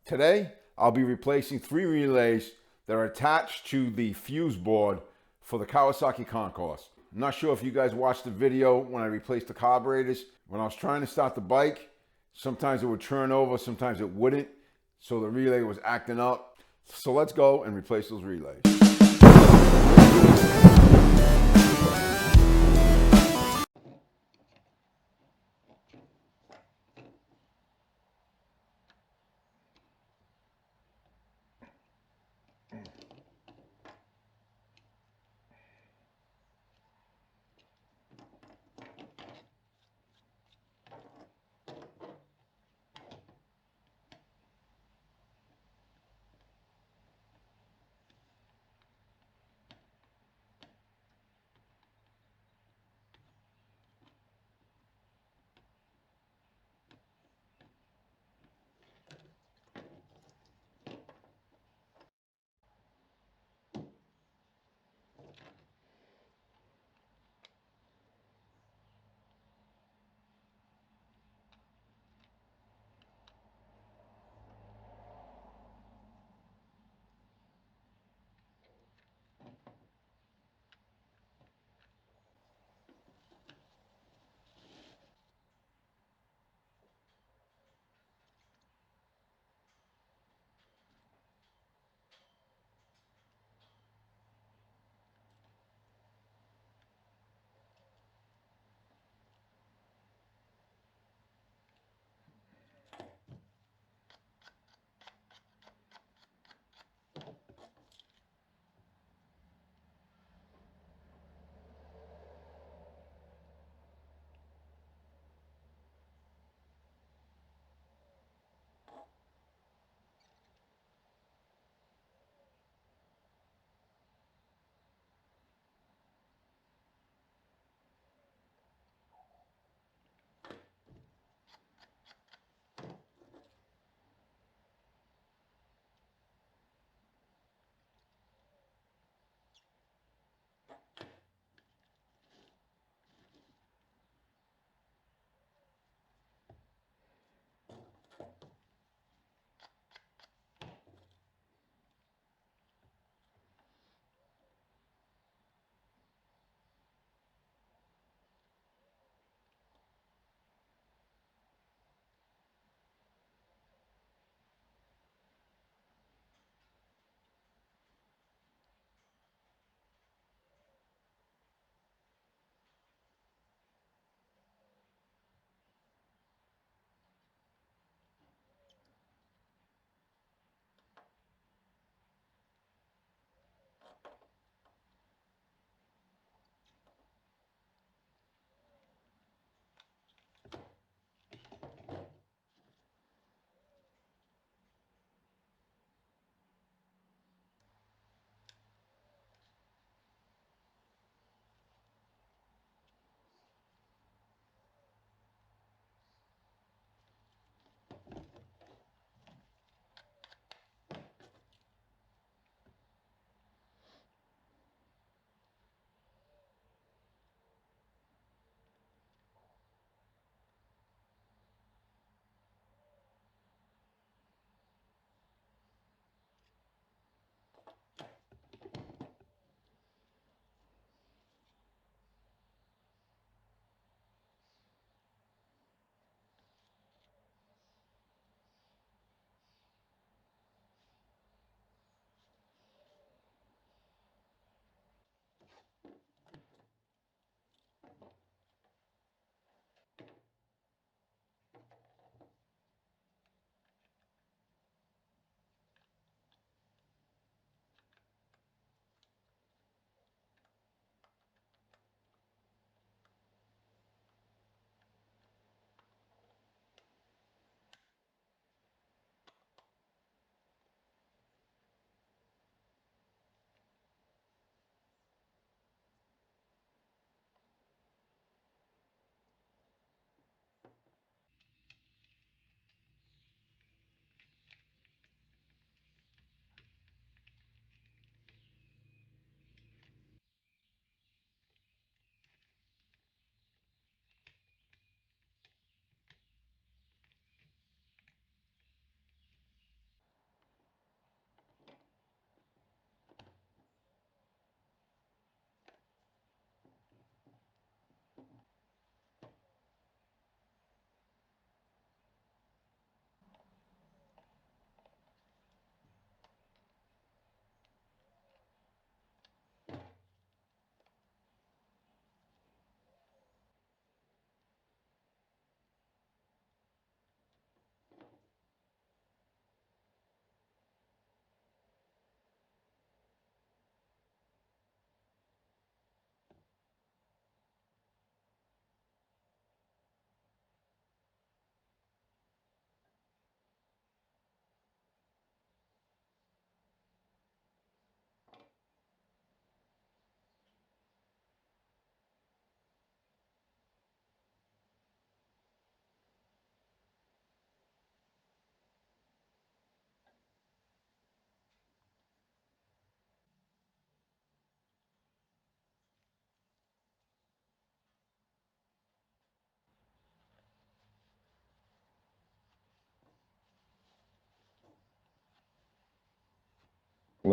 Today, I'll be replacing 3 relays that are attached to the fuse board for the Kawasaki Concours. I'm not sure if you guys watched the video when I replaced the carburetors. When I was trying to start the bike, sometimes it would turn over, sometimes it wouldn't, so the relay was acting up. So let's go and replace those relays.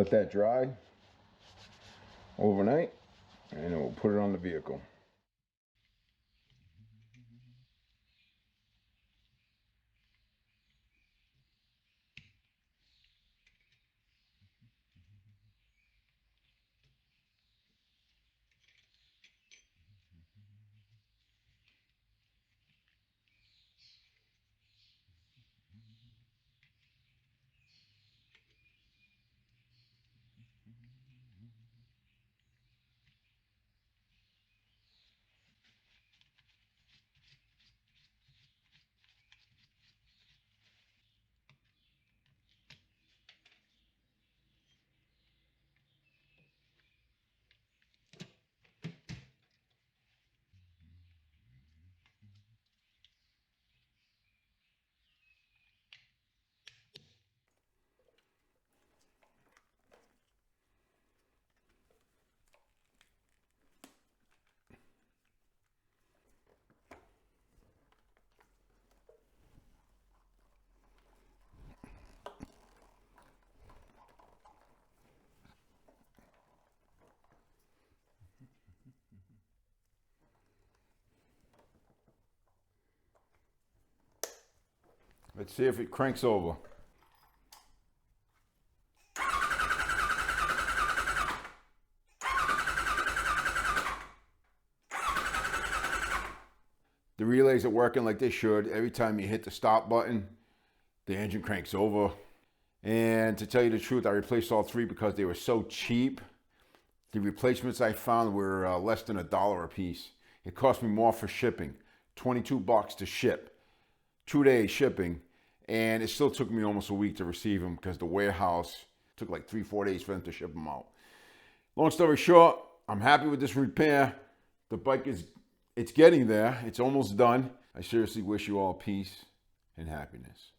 let that dry overnight, and we'll put it on the vehicle. Let's see if it cranks over. The relays are working like they should. Every time you hit the stop button, the engine cranks over. And to tell you the truth, I replaced all three because they were so cheap. The replacements I found were less than $1 a piece. It cost me more for shipping, 22 bucks to ship, 2 days shipping. And it still took me almost a week to receive them because the warehouse took like 3-4 days for them to ship them out. Long story short, I'm happy with this repair. The bike it's getting there. It's almost done. I seriously wish you all peace and happiness.